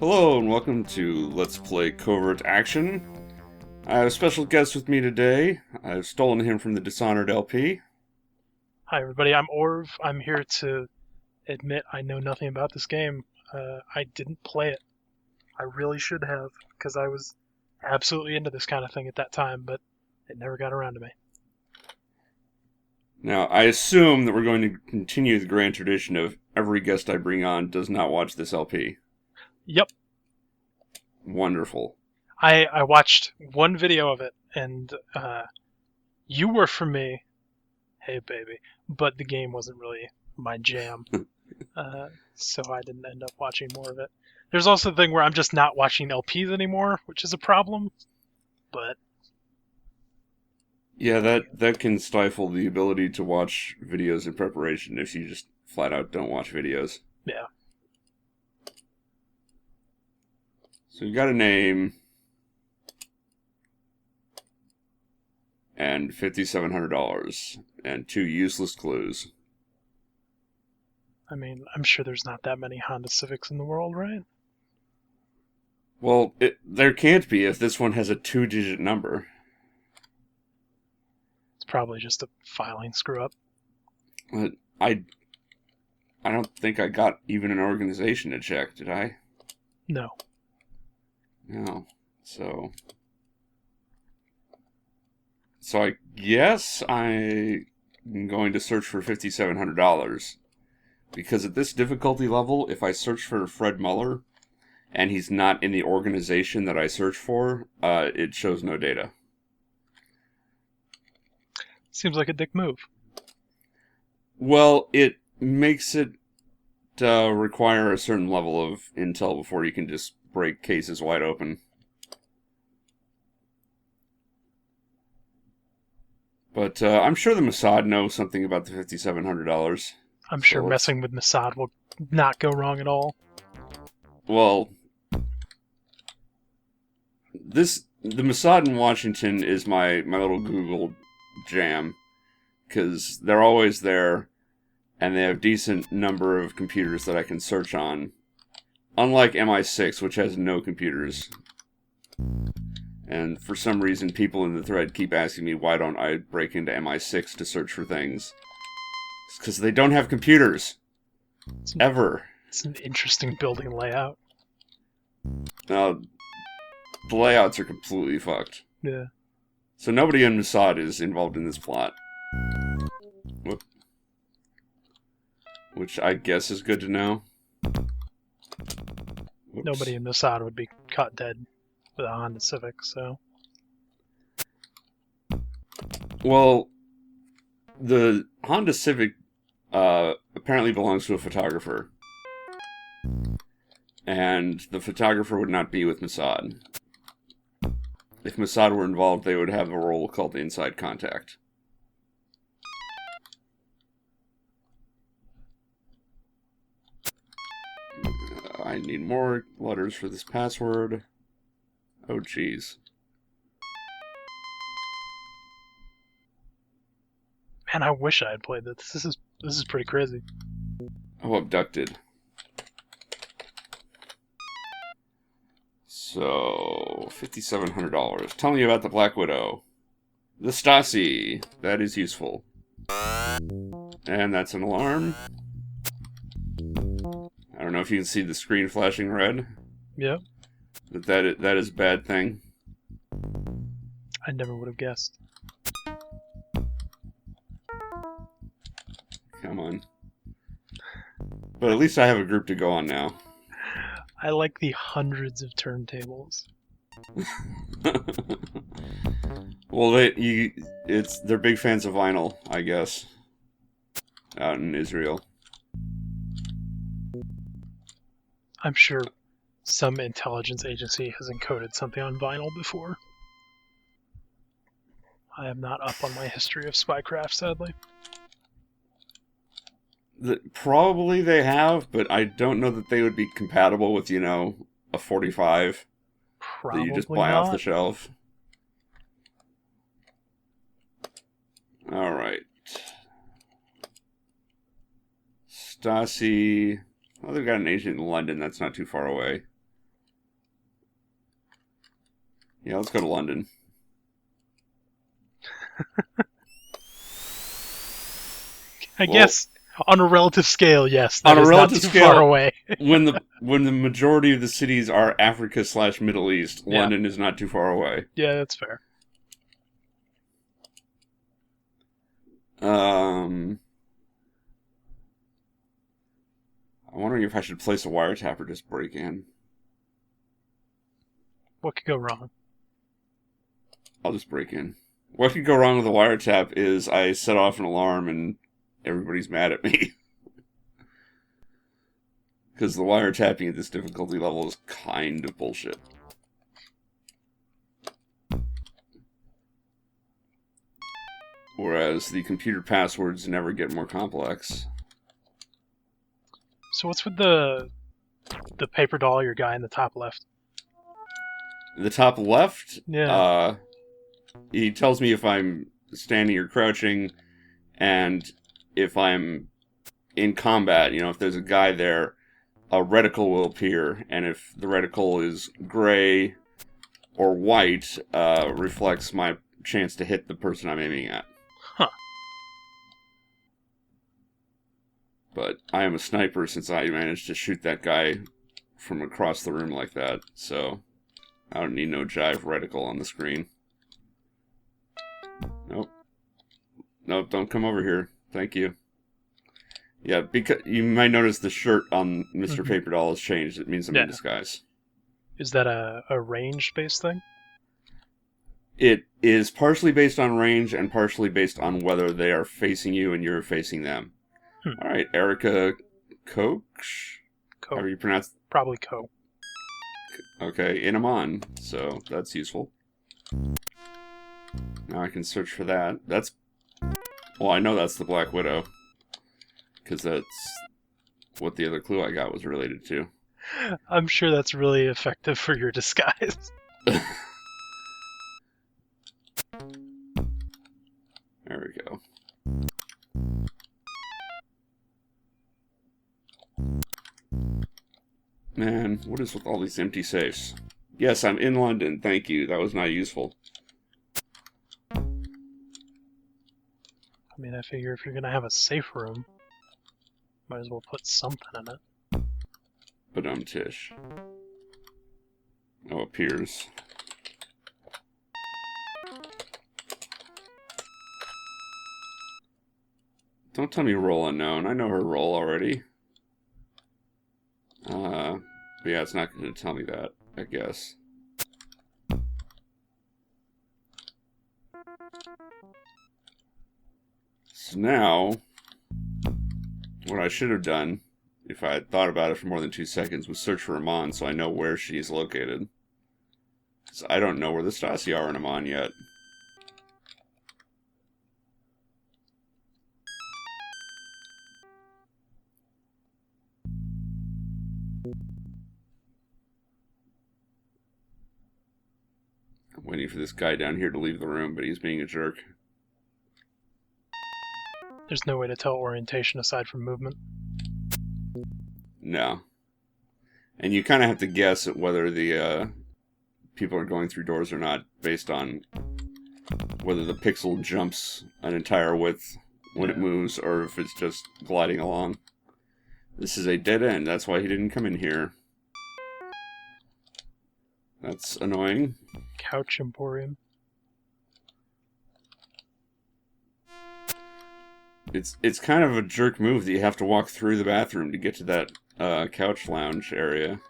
Hello and welcome to Let's Play Covert Action. I have a special guest with me today. I've stolen him from the Dishonored LP. Hi everybody, I'm Orv. I'm here to admit I know nothing about this game. I didn't play it. I really should have, because I was absolutely into this kind of thing at that time, but it never got around to me. Now, I assume that we're going to continue the grand tradition of every guest I bring on does not watch this LP. Yep, Wonderful. I watched one video of it, and you were for me, hey baby, but the game wasn't really my jam, so I didn't end up watching more of it. There's also the thing where I'm just not watching LPs anymore, which is a problem, but Yeah, that can stifle the ability to watch videos in preparation if you just flat out don't watch videos. yeah. So you got a name and $5,700 and 2 useless clues. I mean, I'm sure there's not that many Honda Civics in the world, right? Well, there can't be if this one has a 2-digit number. It's probably just a filing screw up. But I don't think I got even an organization to check, did I? No. No. So I guess I'm going to search for $5,700 because at this difficulty level, if I search for Fred Muller and he's not in the organization that I search for, it shows no data. Seems like a dick move. Well, it makes it require a certain level of intel before you can just break cases wide open. But I'm sure the Mossad knows something about the $5,700. I'm So sure messing with Mossad will not go wrong at all. Well, the Mossad in Washington is my little Google jam, because they're always there, and they have decent number of computers that I can search on. Unlike MI6, which has no computers. And for some reason, people in the thread keep asking me why don't I break into MI6 to search for things. It's because they don't have computers. Ever. It's an interesting building layout. Now, the layouts are completely fucked. Yeah. So nobody in Mossad is involved in this plot. Whoop. Which I guess is good to know. Whoops. Nobody in Mossad would be caught dead with a Honda Civic, so. Well, the Honda Civic apparently belongs to a photographer. And the photographer would not be with Mossad. If Mossad were involved, they would have a role called Inside Contact. I need more letters for this password. Oh, jeez. Man, I wish I had played this. This is pretty crazy. Oh, abducted. So, $5,700. Tell me about the Black Widow. The Stasi. That is useful. And that's an alarm. I don't know if you can see the screen flashing red. Yeah. That is a bad thing. I never would have guessed. Come on. But at least I have a group to go on now. I like the hundreds of turntables. Well, they're big fans of vinyl, I guess, out in Israel. I'm sure some intelligence agency has encoded something on vinyl before. I am not up on my history of spycraft, sadly. Probably they have, but I don't know that they would be compatible with, a 45 Probably that you just buy not. off the shelf. Alright. Stasi. Oh, they've got an agent in London. That's not too far away. Yeah, let's go to London. I guess on a relative scale, yes, that on a is relative not too scale, far away. when the majority of the cities are Africa/Middle East, Yeah. London is not too far away. Yeah, that's fair. I'm wondering if I should place a wiretap or just break in. What could go wrong? I'll just break in. What could go wrong with a wiretap is I set off an alarm and everybody's mad at me. Because the wiretapping at this difficulty level is kind of bullshit. Whereas the computer passwords never get more complex. So what's with the paper doll, your guy in the top left? The top left, Yeah. He tells me if I'm standing or crouching, and if I'm in combat, if there's a guy there, a reticle will appear, and if the reticle is gray or white, reflects my chance to hit the person I'm aiming at. Huh. But I am a sniper since I managed to shoot that guy from across the room like that, so I don't need no jive reticle on the screen. Nope, don't come over here. Thank you. Yeah, because you might notice the shirt on Mr. Paper Doll has changed. It means I'm in disguise. Is that a range-based thing? It is partially based on range and partially based on whether they are facing you and you're facing them. All right, Erica Koch? How do you pronounce? Probably Co. Okay, in Amman, so that's useful. Now I can search for that. Well, I know that's the Black Widow, because that's what the other clue I got was related to. I'm sure that's really effective for your disguise. There we go. Man, what is with all these empty safes? Yes, I'm in London. Thank you. That was not useful. I mean, I figure if you're going to have a safe room, might as well put something in it. But Tish. Oh, appears. Don't tell me role unknown. I know her role already. But yeah, it's not going to tell me that, I guess. So now, what I should have done, if I had thought about it for more than 2 seconds, was search for Amman so I know where she's located. Because I don't know where the Stasi are in Amman yet. I'm waiting for this guy down here to leave the room, but he's being a jerk. There's no way to tell orientation aside from movement. No. And you kind of have to guess at whether the people are going through doors or not based on whether the pixel jumps an entire width when it moves or if it's just gliding along. This is a dead end. That's why he didn't come in here. That's annoying. Couch Emporium. It's kind of a jerk move that you have to walk through the bathroom to get to that couch lounge area.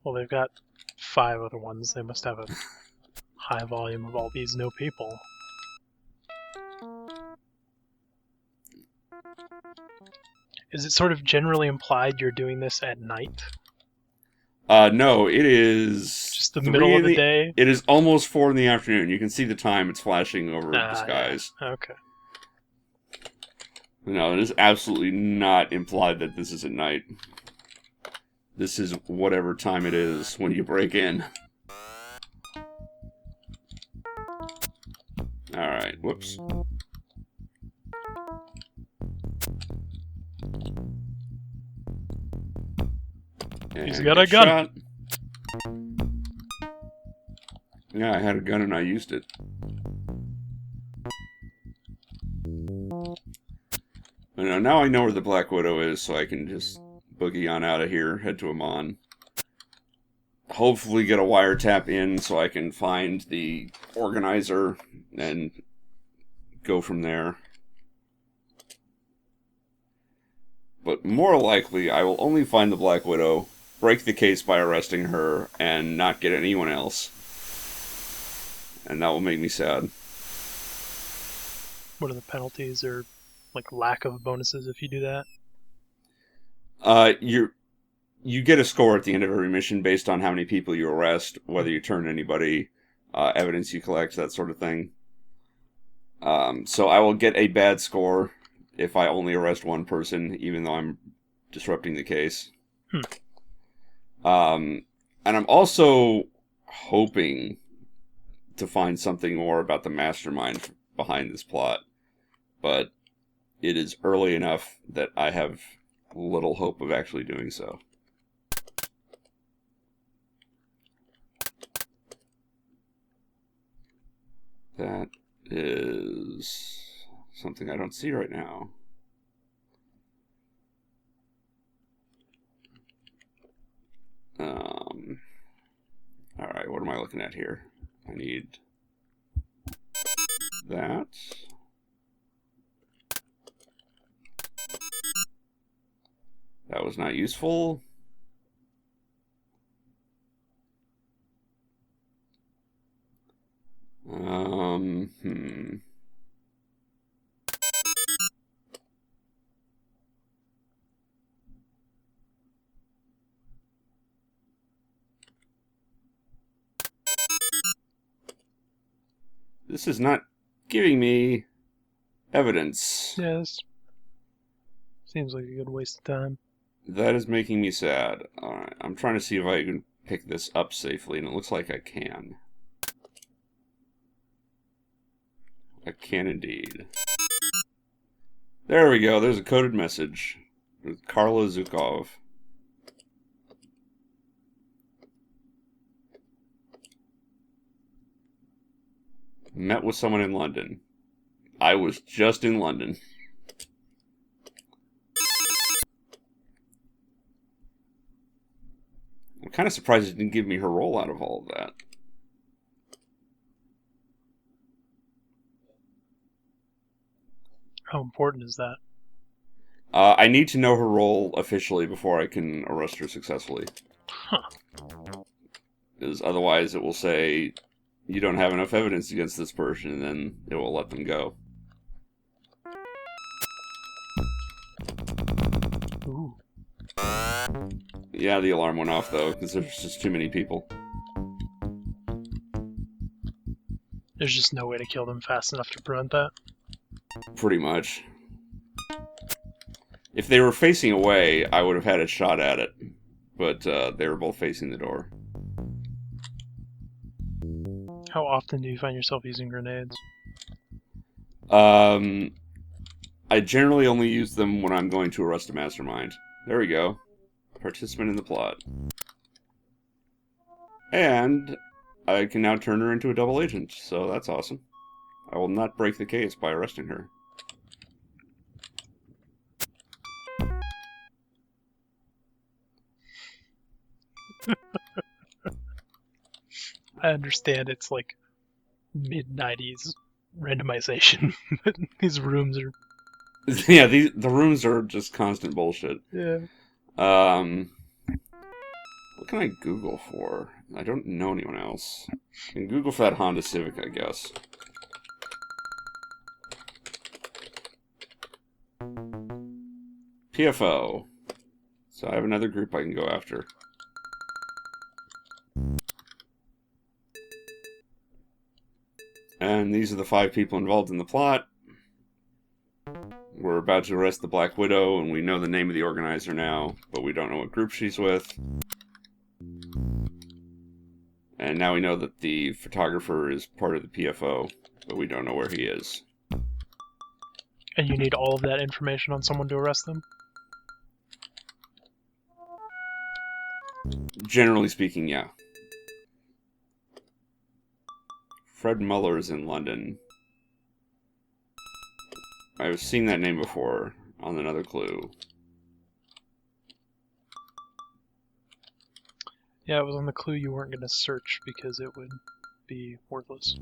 Well, they've got 5 other ones. They must have a high volume of all these no people. Is it sort of generally implied you're doing this at night? No, it is just the middle of the day. It is almost 4 in the afternoon. You can see the time; it's flashing over the skies. Yeah. Okay. No, it is absolutely not implied that this is at night. This is whatever time it is when you break in. Alright, whoops. He's got a gun. Shot. Yeah, I had a gun and I used it. But now I know where the Black Widow is, so I can just boogie on out of here, head to Amon. Hopefully get a wiretap in so I can find the organizer and go from there. But more likely, I will only find the Black Widow, break the case by arresting her, and not get anyone else. And that will make me sad. What are the penalties or like lack of bonuses if you do that? You get a score at the end of every mission based on how many people you arrest, whether you turn anybody, evidence you collect, that sort of thing. So I will get a bad score if I only arrest one person, even though I'm disrupting the case. And I'm also hoping to find something more about the mastermind behind this plot. But it is early enough that I have little hope of actually doing so. That is something I don't see right now. Alright, what am I looking at here? I need that. That was not useful. This is not giving me evidence. Yes. Seems like a good waste of time. That is making me sad. Alright, I'm trying to see if I can pick this up safely, and it looks like I can. I can indeed. There we go, there's a coded message. With Karla Zukov. Met with someone in London. I was just in London. I'm kind of surprised it didn't give me her role out of all of that. How important is that? I need to know her role officially before I can arrest her successfully. Huh. Because otherwise it will say, you don't have enough evidence against this person, and then it will let them go. Ooh. Yeah, the alarm went off, though, because there's just too many people. There's just no way to kill them fast enough to prevent that? Pretty much. If they were facing away, I would have had a shot at it. But they were both facing the door. How often do you find yourself using grenades? I generally only use them when I'm going to arrest a mastermind. There we go. Participant in the plot. And I can now turn her into a double agent, so that's awesome. I will not break the case by arresting her. I understand it's like mid-90s randomization, but these rooms are... Yeah, the rooms are just constant bullshit. Yeah. What can I Google for? I don't know anyone else. I can Google for that Honda Civic, I guess. PFO. So I have another group I can go after. And these are the 5 people involved in the plot. We're about to arrest the Black Widow, and we know the name of the organizer now, but we don't know what group she's with. And now we know that the photographer is part of the PFO, but we don't know where he is. And you need all of that information on someone to arrest them? Generally speaking, yeah. Fred Muller is in London. I've seen that name before on another clue. Yeah, it was on the clue you weren't going to search because it would be worthless.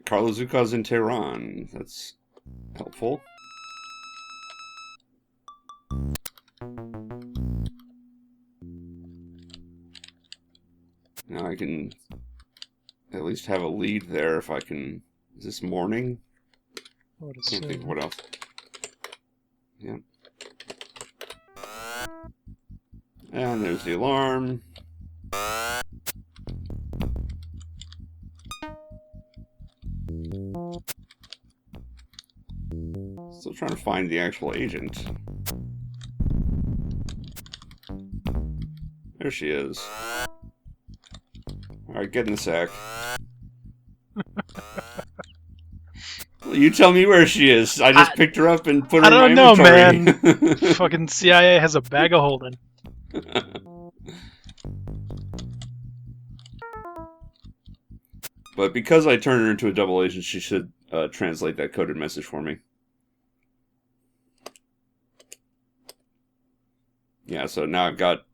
Carlo Zuccav's in Tehran. That's helpful. Now I can at least have a lead there if I can... Is this morning? I would Can't think of what else. Yep. And there's the alarm. Still trying to find the actual agent. There she is. Alright, get in the sack. Well, you tell me where she is. I just picked her up and put her in my inventory. I don't know, man. Fucking CIA has a bag of holding. But because I turned her into a double agent, she should translate that coded message for me. Yeah, so now I've got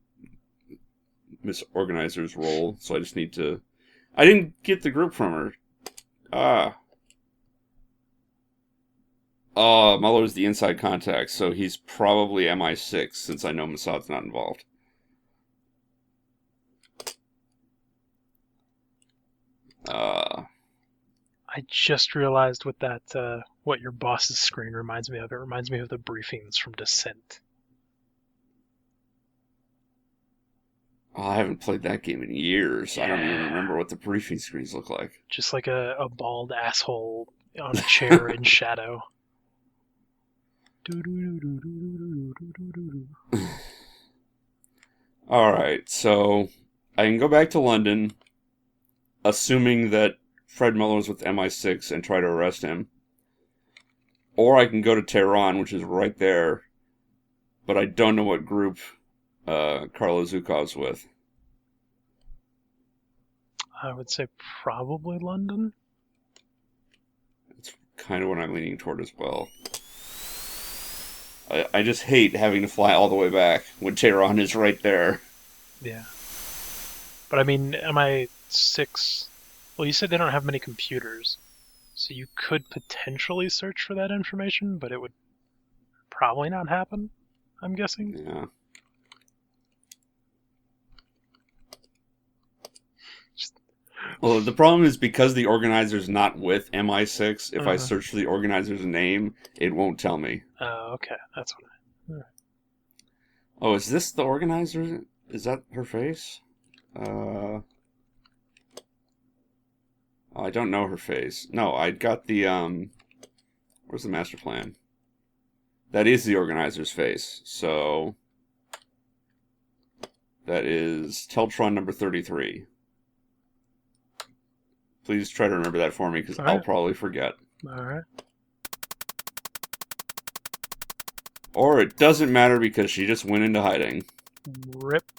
Miss Organizer's role, so I just need to... I didn't get the group from her. Oh, Muller's the inside contact, so he's probably MI6, since I know Mossad's not involved. I just realized what that, what your boss's screen reminds me of. It reminds me of the briefings from Descent. Oh, I haven't played that game in years. Yeah. I don't even remember what the briefing screens look like. Just like a bald asshole on a chair in shadow. Alright, so I can go back to London, assuming that Fred Muller's with MI6 and try to arrest him. Or I can go to Tehran, which is right there, but I don't know what group Carlo Zuccav's with. I would say probably London. It's kind of what I'm leaning toward as well. I just hate having to fly all the way back when Tehran is right there. Yeah. But I mean, MI6... Well, you said they don't have many computers, so you could potentially search for that information, but it would probably not happen, I'm guessing. Yeah. Well, the problem is because the organizer's not with MI6, if I search for the organizer's name, it won't tell me. Oh, okay. That's what I... Oh, is this the organizer? Is that her face? I don't know her face. No, I got the, where's the master plan? That is the organizer's face, so... That is Teltron number 33. Please try to remember that for me, because I'll probably forget. Alright. Or it doesn't matter because she just went into hiding. Rip.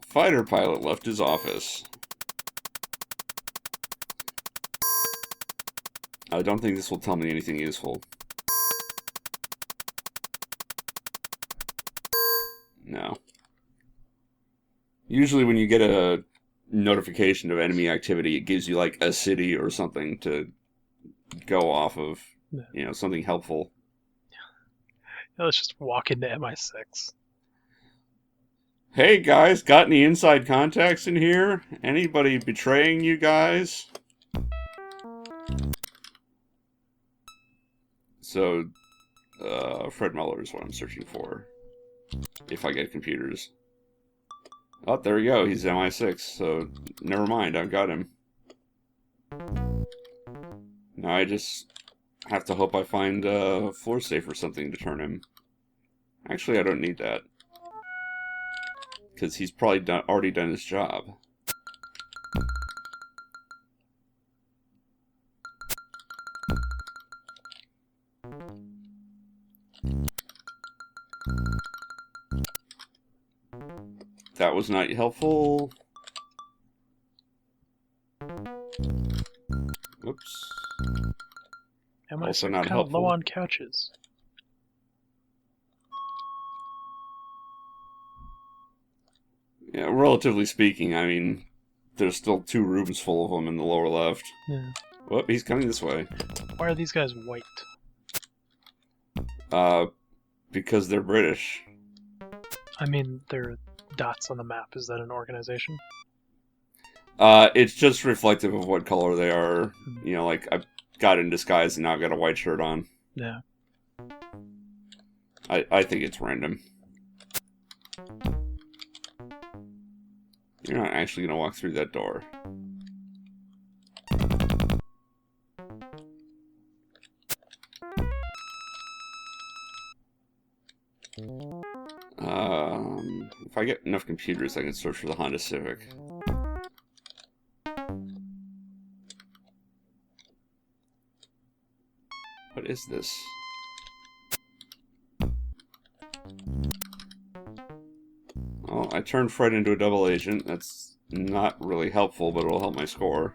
Fighter pilot left his office. I don't think this will tell me anything useful. No. Usually when you get a notification of enemy activity, it gives you like a city or something to go off of, you know, something helpful. Yeah, let's just walk into MI6. Hey guys, got any inside contacts in here? Anybody betraying you guys? So, Fred Muller is what I'm searching for. If I get computers. Oh, there we go. He's MI6, so never mind. I've got him. Now I just have to hope I find a floor safe or something to turn him. Actually, I don't need that. Because he's probably already done his job. That was not helpful. Whoops. Am I Also so not kind of helpful. low on couches? Yeah, relatively speaking, I mean, there's still 2 rooms full of them in the lower left. Yeah. Whoop, he's coming this way. Why are these guys white? Because they're British. I mean, they're dots on the map. Is that an organization? It's just reflective of what color they are. You know, like, I've got in disguise and now I've got a white shirt on. Yeah. I think it's random. You're not actually going to walk through that door. If I get enough computers, I can search for the Honda Civic. What is this? Oh, I turned Fred into a double agent. That's not really helpful, but it'll help my score.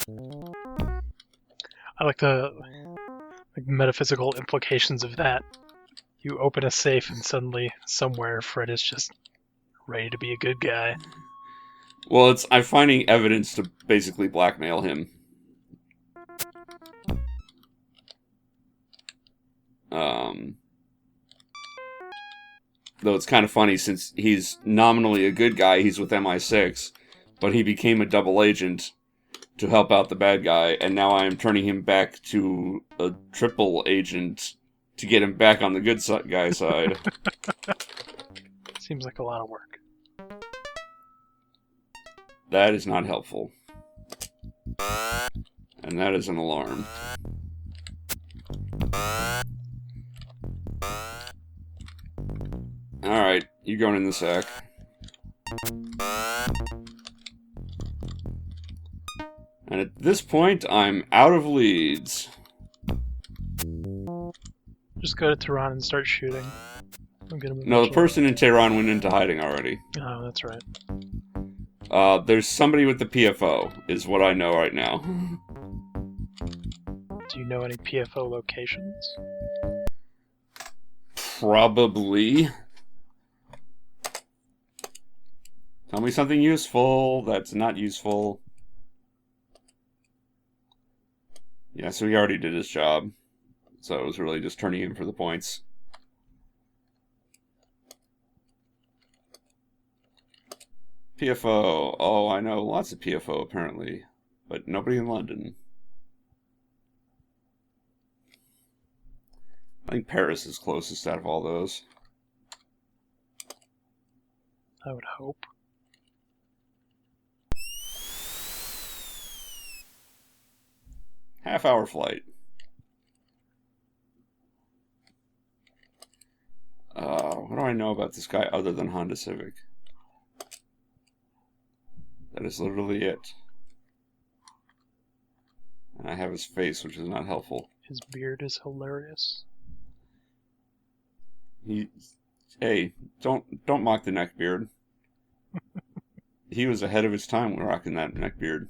I like the metaphysical implications of that. You open a safe and suddenly somewhere Fred is just ready to be a good guy. Well, I'm finding evidence to basically blackmail him. Though it's kind of funny since he's nominally a good guy, he's with MI6, but he became a double agent to help out the bad guy, and now I am turning him back to a triple agent to get him back on the good guy side. Seems like a lot of work. That is not helpful. And that is an alarm. Alright, you going in the sack. And at this point, I'm out of leads. Just go to Tehran and start shooting. I'm gonna No, the person in Tehran went into hiding already. Oh, that's right. There's somebody with the PFO, is what I know right now. Do you know any PFO locations? Probably. Tell me something useful that's not useful. Yeah, so he already did his job. So it was really just turning him for the points. PFO. Oh, I know lots of PFO apparently. But nobody in London. I think Paris is closest out of all those. I would hope. Half-hour flight. What do I know about this guy other than Honda Civic? That is literally it. And I have his face, which is not helpful. His beard is hilarious. Hey, don't mock the neck beard. He was ahead of his time when rocking that neck beard.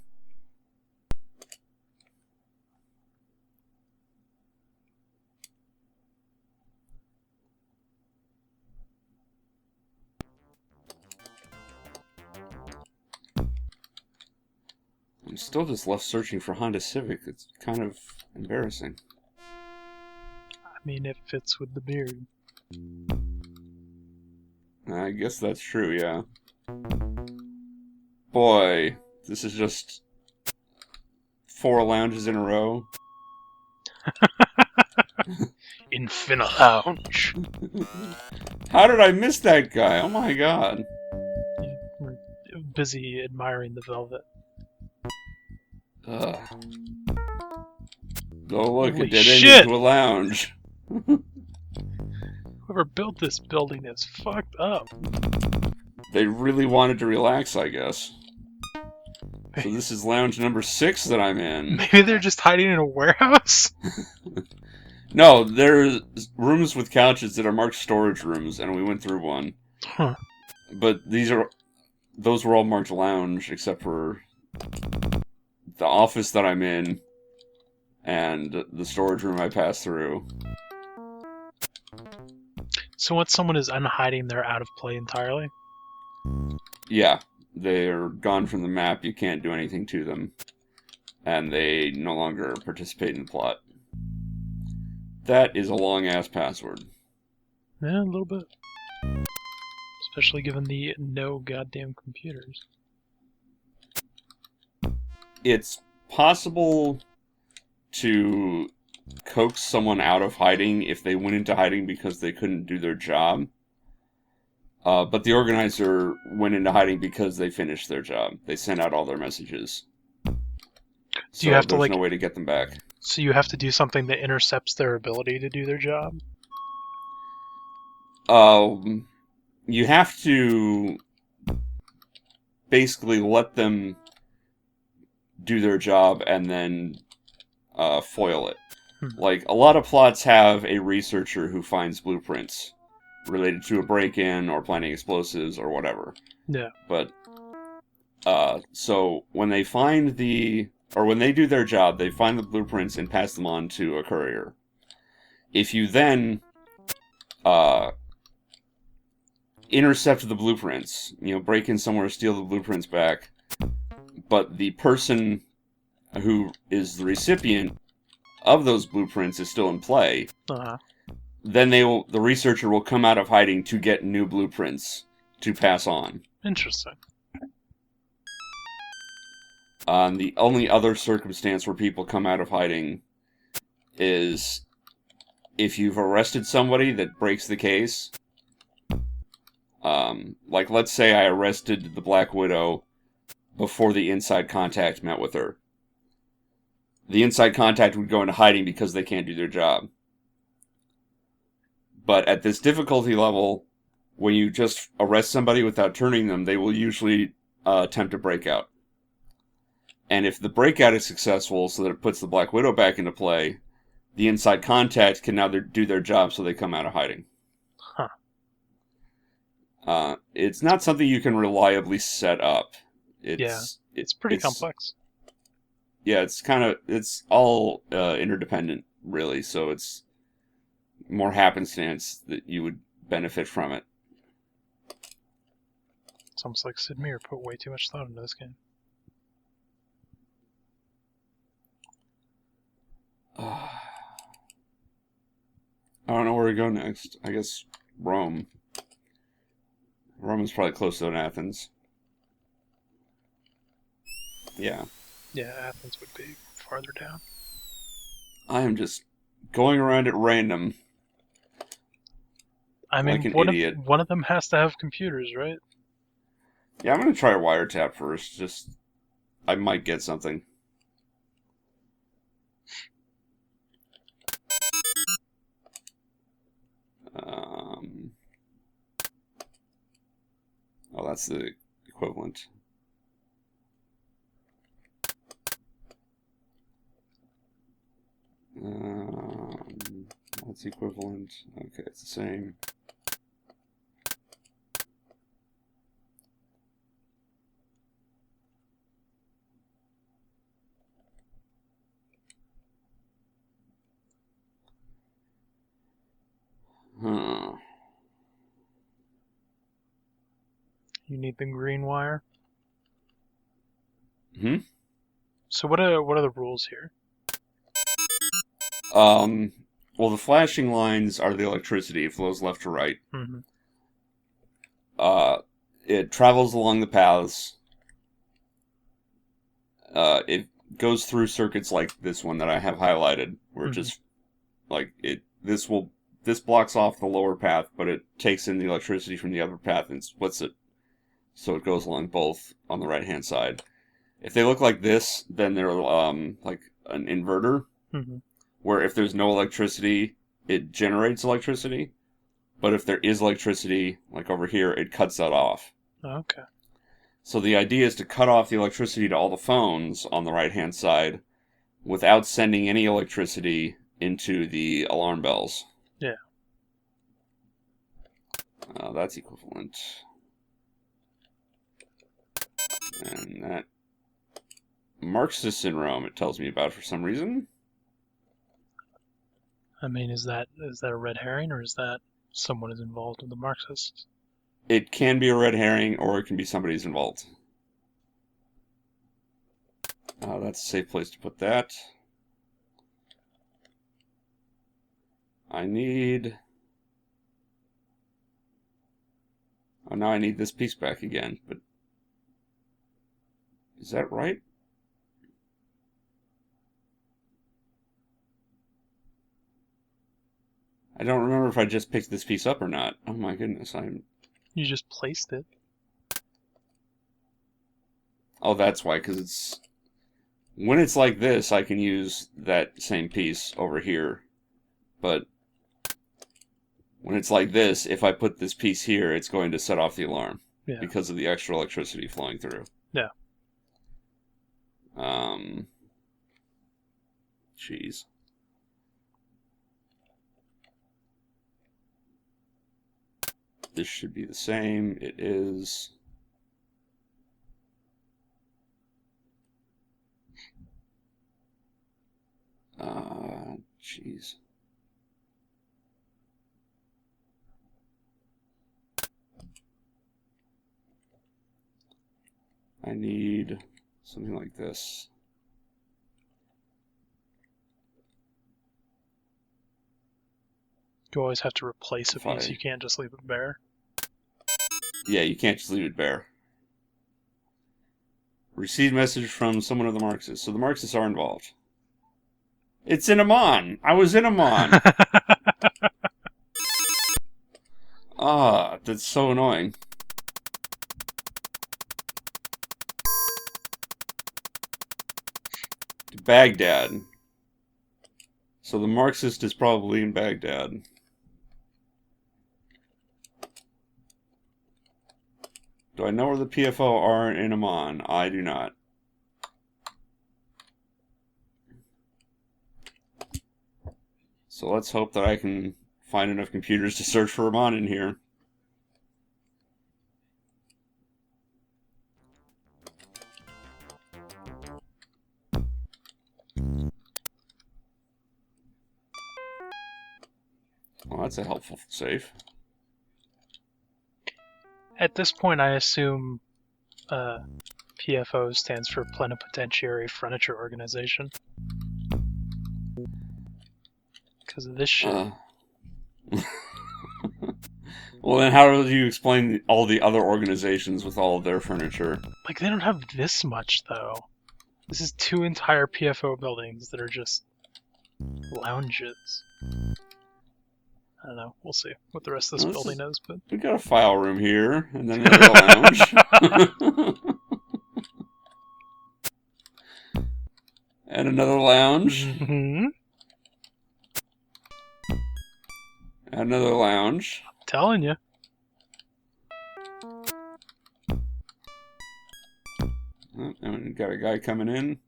I'm still just left searching for Honda Civic. It's kind of embarrassing. I mean, it fits with the beard. I guess that's true, yeah. Boy, this is just 4 lounges in a row. Infina Lounge. How did I miss that guy? Oh my god. Yeah, we're busy admiring the velvet. Ugh. Oh look, Holy it did shit! into a lounge. Whoever built this building is fucked up. They really wanted to relax, I guess. So this is lounge number 6 that I'm in. Maybe they're just hiding in a warehouse? No, there's rooms with couches that are marked storage rooms, and we went through one. Huh. But those were all marked lounge, except for the office that I'm in and the storage room I passed through. So once someone is unhiding, they're out of play entirely? Yeah, they're gone from the map, you can't do anything to them. And they no longer participate in the plot. That is a long-ass password. Yeah, a little bit. Especially given the no goddamn computers. It's possible to coax someone out of hiding if they went into hiding because they couldn't do their job. But the organizer went into hiding because they finished their job. They sent out all their messages. So you have to, there's no way to get them back. So you have to do something that intercepts their ability to do their job? You have to basically let them do their job and then foil it. Like, a lot of plots have a researcher who finds blueprints related to a break-in or planting explosives or whatever. Yeah. But, so when they when they do their job, they find the blueprints and pass them on to a courier. If you then intercept the blueprints, break in somewhere, steal the blueprints back, but the person who is the recipient of those blueprints is still in play, then the researcher will come out of hiding to get new blueprints to pass on. Interesting. The only other circumstance where people come out of hiding is if you've arrested somebody that breaks the case. Like, let's say I arrested the Black Widow before the Inside Contact met with her. The Inside Contact would go into hiding because they can't do their job. But at this difficulty level, when you just arrest somebody without turning them, they will usually attempt a breakout. And if the breakout is successful, so that it puts the Black Widow back into play, the Inside Contact can now do their job, so they come out of hiding. It's not something you can reliably set up. It's pretty complex. Yeah, it's all interdependent, really, so it's more happenstance that you would benefit from it. It's almost like Sid Meier put way too much thought into this game. I don't know where to go next. I guess Rome. Rome is probably closer than Athens. Yeah. Yeah, Athens would be farther down. I am just going around at random. I mean, like an one idiot. Of them has to have computers, right? Yeah, I'm going to try a wiretap first. I might get something. Oh, that's the equivalent. That's equivalent. Okay, it's the same. Huh. You need the green wire. So what are the rules here? Well, the flashing lines are the electricity. It flows left to right. It travels along the paths. It goes through circuits like this one that I have highlighted, where just like this blocks off the lower path, but it takes in the electricity from the other path and splits it, so it goes along both on the right hand side. If they look like this, then they're like an inverter, where if there's no electricity, it generates electricity, but if there is electricity, like over here, it cuts that off. Okay. So the idea is to cut off the electricity to all the phones on the right-hand side without sending any electricity into the alarm bells. Yeah. That's equivalent. And that Marxist syndrome it tells me about for some reason. I mean, is that a red herring, or is that someone is involved in the Marxists? It can be a red herring, or it can be somebody's involved. That's a safe place to put that. I need... Oh, now I need this piece back again, but... Is that right? I don't remember if I just picked this piece up or not. Oh my goodness, You just placed it. Oh, that's why, because it's... When it's like this, I can use that same piece over here. But when it's like this, if I put this piece here, it's going to set off the alarm. Yeah. Because of the extra electricity flowing through. Yeah. Jeez. This should be the same. It is. Jeez. I need something like this. You always have to replace a piece. You can't just leave it bare. Yeah, you can't just leave it bare. Received message from someone of the Marxists. So the Marxists are involved. It's in Amman. I was in Amman. That's so annoying. Baghdad. So the Marxist is probably in Baghdad. Do I know where the PFO are in Amman? I do not. So let's hope that I can find enough computers to search for Amman in here. Well, that's a helpful save. At this point, I assume PFO stands for Plenipotentiary Furniture Organization. Because of this shit. Well, then how do you explain all the other organizations with all of their furniture? Like, they don't have this much, though. This is 2 entire PFO buildings that are just lounges. I don't know. We'll see what the rest of this building is, but we got a file room here, and then another lounge. And another lounge. Mm-hmm. And another lounge. I'm telling you. Oh, and we got a guy coming in.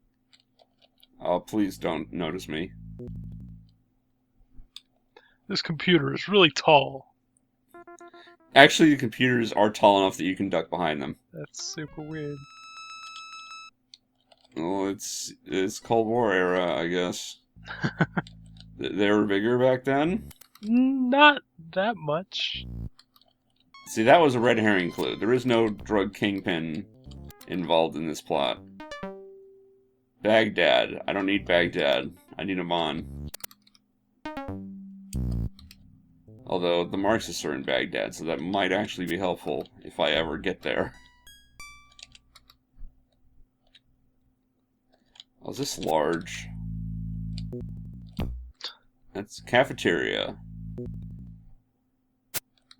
Oh, please don't notice me. This computer is really tall. Actually, the computers are tall enough that you can duck behind them. That's super weird. Well, it's Cold War era, I guess. They were bigger back then? Not that much. See, that was a red herring clue. There is no drug kingpin involved in this plot. Baghdad. I don't need Baghdad. I need Amman. Although, the Marxists are in Baghdad, so that might actually be helpful if I ever get there. Oh, is this large? That's cafeteria.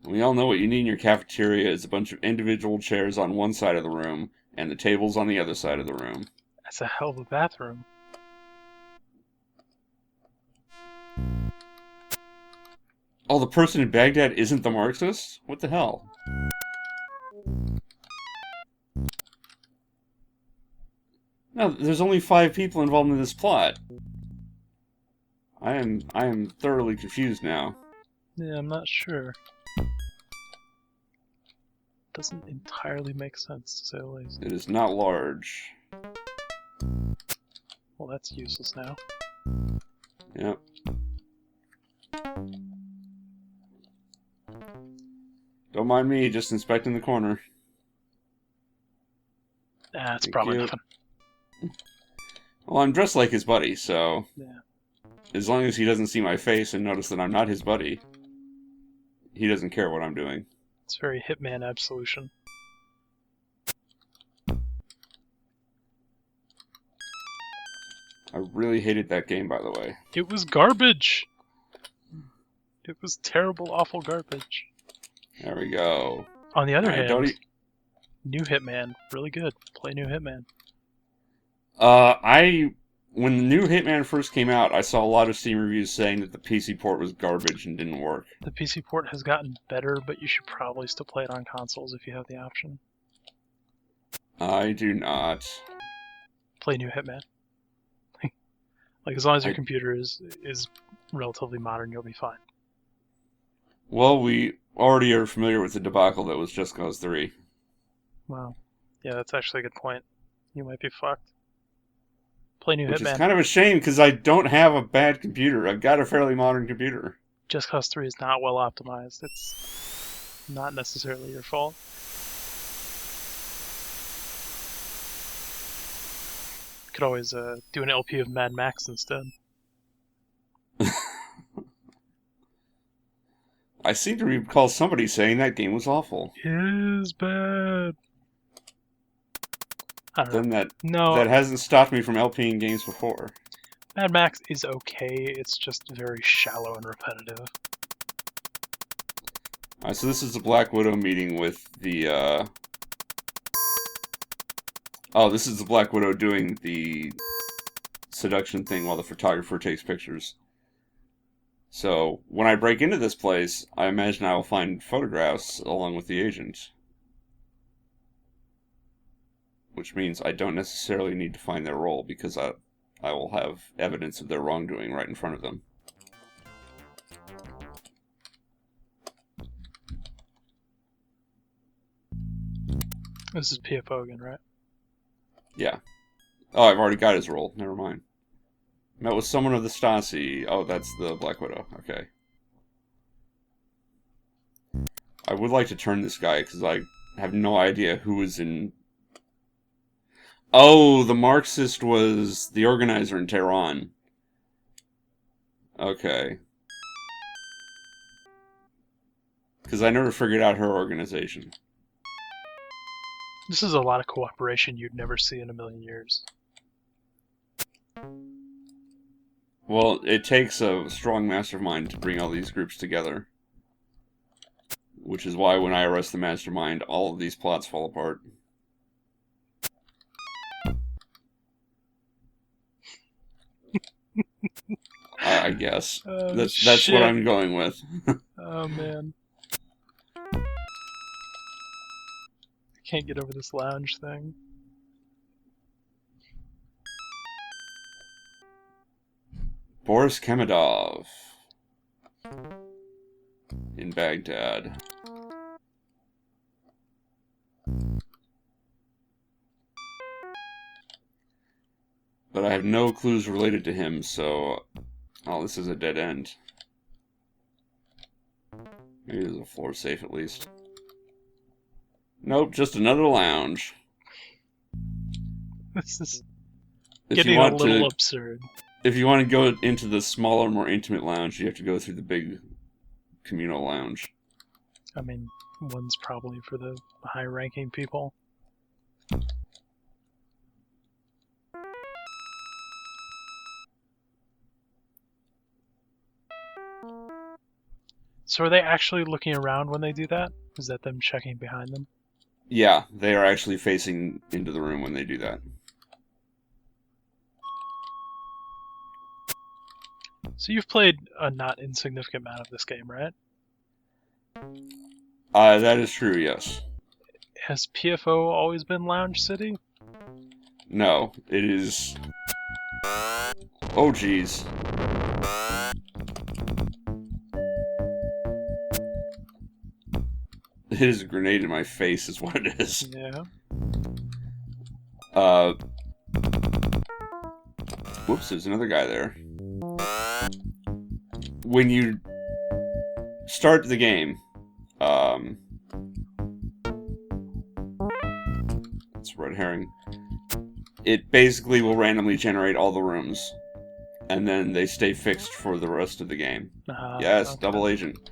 We all know what you need in your cafeteria is a bunch of individual chairs on one side of the room, and the tables on the other side of the room. That's a hell of a bathroom. Oh, the person in Baghdad isn't the Marxist? What the hell? No, there's only 5 people involved in this plot. I am thoroughly confused now. Yeah, I'm not sure. Doesn't entirely make sense, to say the least. It is not large. Well, that's useless now. Yep. Don't mind me, just inspecting the corner. That's Thank probably you. nothing. Well, I'm dressed like his buddy, so... Yeah. As long as he doesn't see my face and notice that I'm not his buddy, he doesn't care what I'm doing. It's very Hitman Absolution. I really hated that game, by the way. It was garbage! It was terrible, awful garbage. There we go. On the other I hand, don't new Hitman, really good. Play new Hitman. When the new Hitman first came out, I saw a lot of Steam reviews saying that the PC port was garbage and didn't work. The PC port has gotten better, but you should probably still play it on consoles if you have the option. I do not. Play new Hitman. Like, as long as your computer is relatively modern, you'll be fine. Well, we already are familiar with the debacle that was Just Cause 3. Wow. Yeah, that's actually a good point. You might be fucked. Play new Which Hitman. is kind of a shame, because I don't have a bad computer. I've got a fairly modern computer. Just Cause 3 is not well optimized. It's not necessarily your fault. You could always do an LP of Mad Max instead. I seem to recall somebody saying that game was awful. It is bad. I don't know. Then No, that hasn't stopped me from LPing games before. Mad Max is okay. It's just very shallow and repetitive. Alright, so this is the Black Widow meeting with the, Oh, this is the Black Widow doing the seduction thing while the photographer takes pictures. So, when I break into this place, I imagine I will find photographs along with the agent. Which means I don't necessarily need to find their role, because I will have evidence of their wrongdoing right in front of them. This is P.F. Hogan, right? Yeah. Oh, I've already got his role. Never mind. Met with someone of the Stasi. Oh, that's the Black Widow. Okay. I would like to turn this guy, because I have no idea who is in... Oh, the Marxist was the organizer in Tehran. Okay. Because I never figured out her organization. This is a lot of cooperation you'd never see in a million years. Well, it takes a strong mastermind to bring all these groups together. Which is why when I arrest the mastermind, all of these plots fall apart. I guess. That's what I'm going with. Oh, man. I can't get over this lounge thing. Boris Kemedov. In Baghdad. But I have no clues related to him, so... Oh, this is a dead end. Maybe there's a floor safe at least. Nope, just another lounge. This is If getting you want a little to, absurd. If you want to go into the smaller, more intimate lounge, you have to go through the big communal lounge. I mean, one's probably for the high-ranking people. So are they actually looking around when they do that? Is that them checking behind them? Yeah, they are actually facing into the room when they do that. So you've played a not insignificant amount of this game, right? That is true, yes. Has PFO always been Lounge City? No, it is... Oh, jeez. It is a grenade in my face is what it is. Yeah. Whoops, there's another guy there. When you start the game, it's red herring. It basically will randomly generate all the rooms, and then they stay fixed for the rest of the game. Yes, Okay. double agent.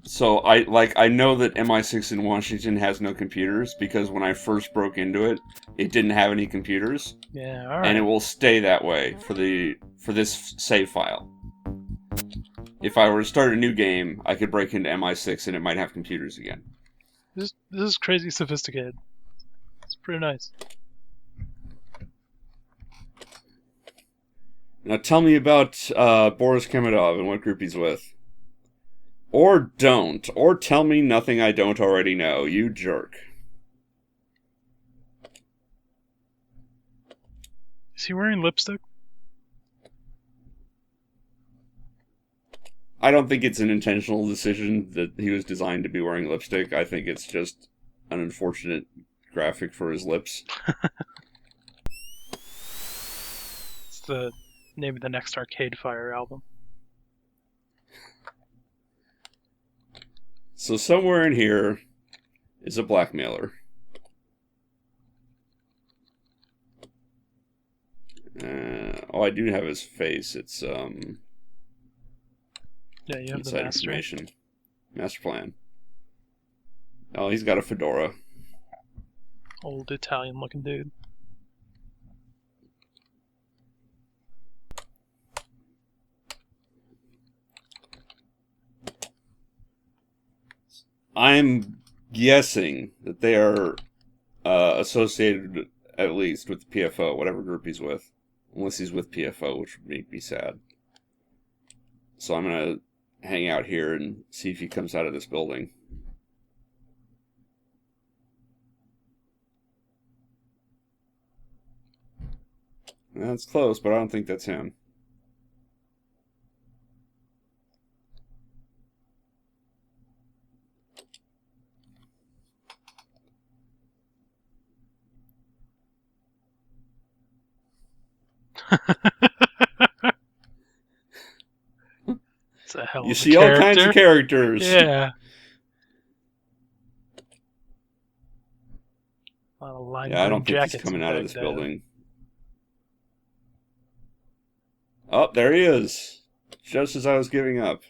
So I know that MI6 in Washington has no computers because when I first broke into it, it didn't have any computers. Yeah, alright. And it will stay that way for this save file. If I were to start a new game, I could break into MI6 and it might have computers again. This is crazy sophisticated. It's pretty nice. Now tell me about Boris Kemedov and what group he's with. Or don't. Or tell me nothing I don't already know, you jerk. Is he wearing lipstick? I don't think it's an intentional decision that he was designed to be wearing lipstick. I think it's just an unfortunate graphic for his lips. It's the name of the next Arcade Fire album. So somewhere in here is a blackmailer. Oh, I do have his face. It's Yeah, you have the inside master. information. Master plan. Oh, he's got a fedora. Old Italian looking dude. I'm guessing that they are associated at least with PFO, whatever group he's with. Unless he's with PFO, which would make me sad. So I'm going to hang out here and see if he comes out of this building. That's close, but I don't think that's him. It's a hell of You a see character. all kinds of characters. Yeah. A lot of lime Yeah, I green don't think he's jackets coming in out of this Baghdad. building. Oh, there he is. Just as I was giving up.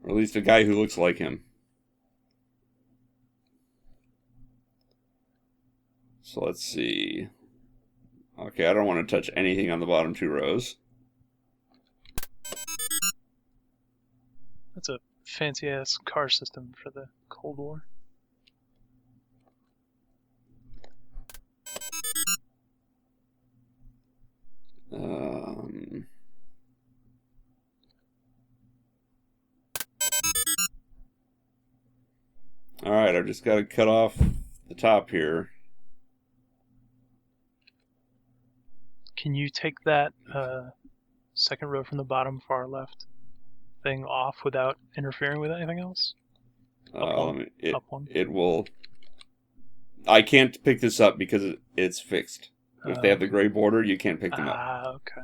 Or at least a guy who looks like him. So let's see. Okay, I don't want to touch anything on the bottom two rows. That's a fancy ass car system for the Cold War. Alright, I've just got to cut off the top here. Can you take that second row from the bottom far left thing off without interfering with anything else? Up one. It will... I can't pick this up because it's fixed. If they have the gray border, you can't pick them up. Ah, okay.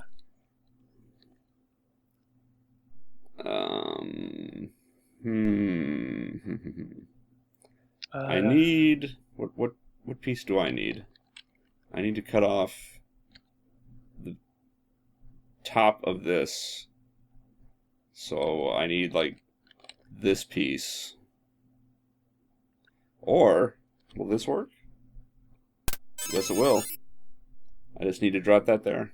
I need... What piece do I need? I need to cut off the top of this. So I need, like, this piece. Or, will this work? Yes, it will. I just need to drop that there.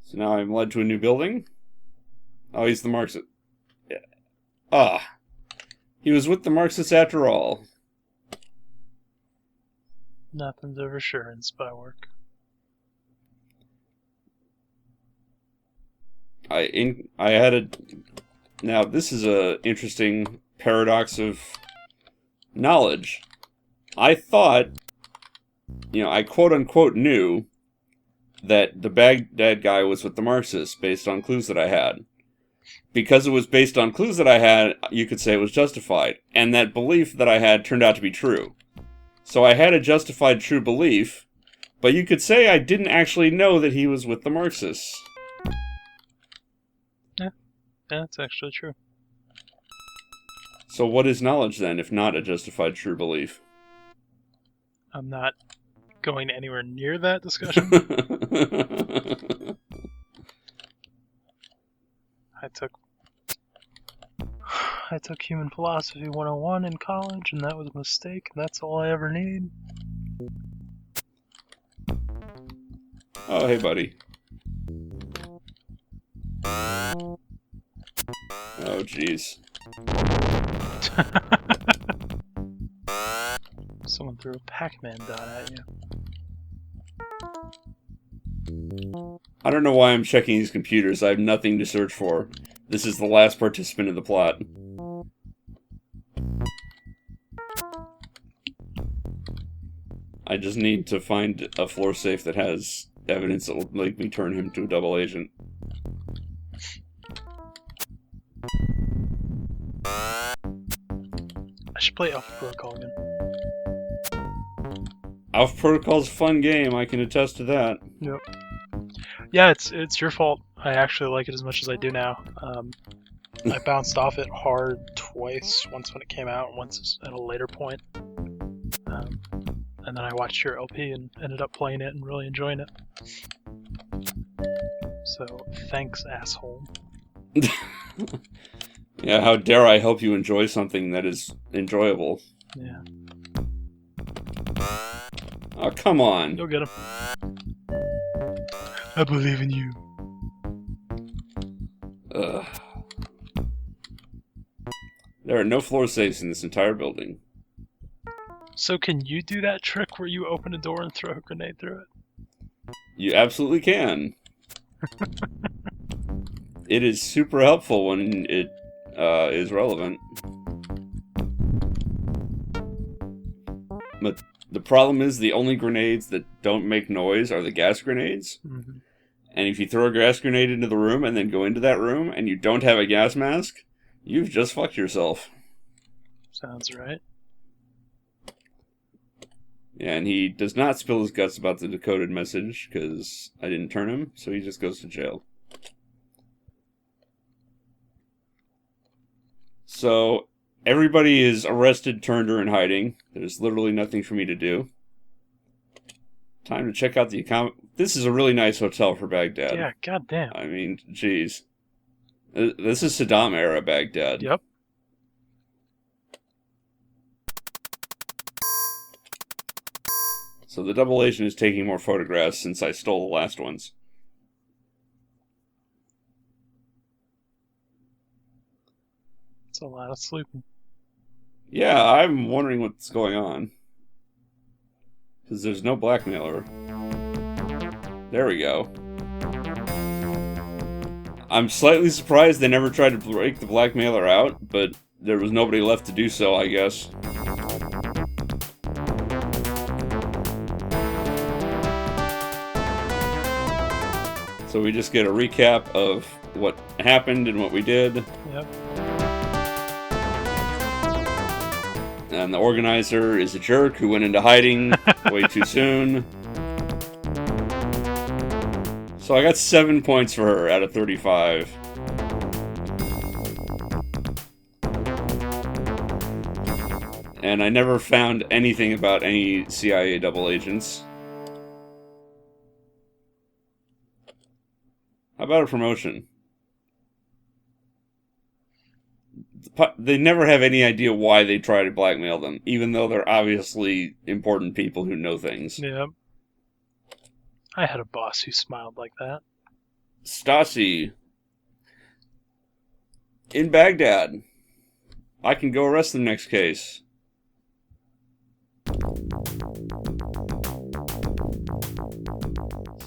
So now I'm led to a new building. Oh, he's the Marxist. Yeah. He was with the Marxists after all. Nothing's ever sure in spy work. Now this is a interesting paradox of knowledge. I thought, I quote unquote knew that the Baghdad guy was with the Marxists based on clues that I had. Because it was based on clues that I had, you could say it was justified. And that belief that I had turned out to be true. So I had a justified true belief, but you could say I didn't actually know that he was with the Marxists. Yeah, that's actually true. So what is knowledge then, if not a justified true belief? I'm not going anywhere near that discussion. I took Human Philosophy 101 in college, and that was a mistake, and that's all I ever need. Oh, hey, buddy. Oh, jeez. Someone threw a Pac-Man dot at you. I don't know why I'm checking these computers. I have nothing to search for. This is the last participant in the plot. I just need to find a floor safe that has evidence that will make me turn him to a double agent. I should play Alpha Protocol again. Alpha Protocol's a fun game, I can attest to that. Yep. Yeah, it's your fault. I actually like it as much as I do now. I bounced off it hard twice, once when it came out, and once at a later point. And then I watched your LP and ended up playing it and really enjoying it. So, thanks, asshole. Yeah, how dare I help you enjoy something that is enjoyable? Yeah. Oh, come on. You'll get him. I believe in you. Ugh. There are no floor safes in this entire building. So can you do that trick where you open a door and throw a grenade through it? You absolutely can. It is super helpful when it is relevant. But the problem is the only grenades that don't make noise are the gas grenades. Mm-hmm. And if you throw a gas grenade into the room and then go into that room and you don't have a gas mask, you've just fucked yourself. Sounds right. Yeah, and he does not spill his guts about the decoded message, because I didn't turn him, so he just goes to jail. So, everybody is arrested, turned, or in hiding. There's literally nothing for me to do. Time to check out the account. This is a really nice hotel for Baghdad. Yeah, goddamn. I mean, jeez. This is Saddam-era Baghdad. Yep. So the double agent is taking more photographs since I stole the last ones. It's a lot of sleeping. Yeah, I'm wondering what's going on. Because there's no blackmailer. There we go. I'm slightly surprised they never tried to break the blackmailer out, but there was nobody left to do so, I guess. So we just get a recap of what happened and what we did. Yep. And the organizer is a jerk who went into hiding way too soon. So I got 7 points for her out of 35. And I never found anything about any CIA double agents. How about a promotion? They never have any idea why they try to blackmail them, even though they're obviously important people who know things. Yep. I had a boss who smiled like that. Stasi. In Baghdad. I can go arrest the next case.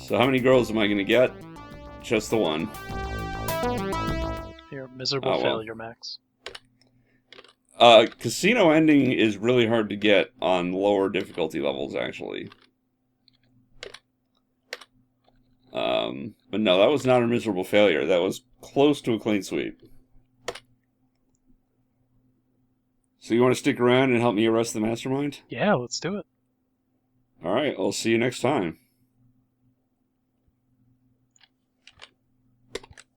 So how many girls am I going to get? Just the one. You're a miserable Oh, well. failure, Max. Casino ending is really hard to get on lower difficulty levels, actually. But no, that was not a miserable failure. That was close to a clean sweep. So you want to stick around and help me arrest the mastermind? Yeah, let's do it. All right, I'll see you next time.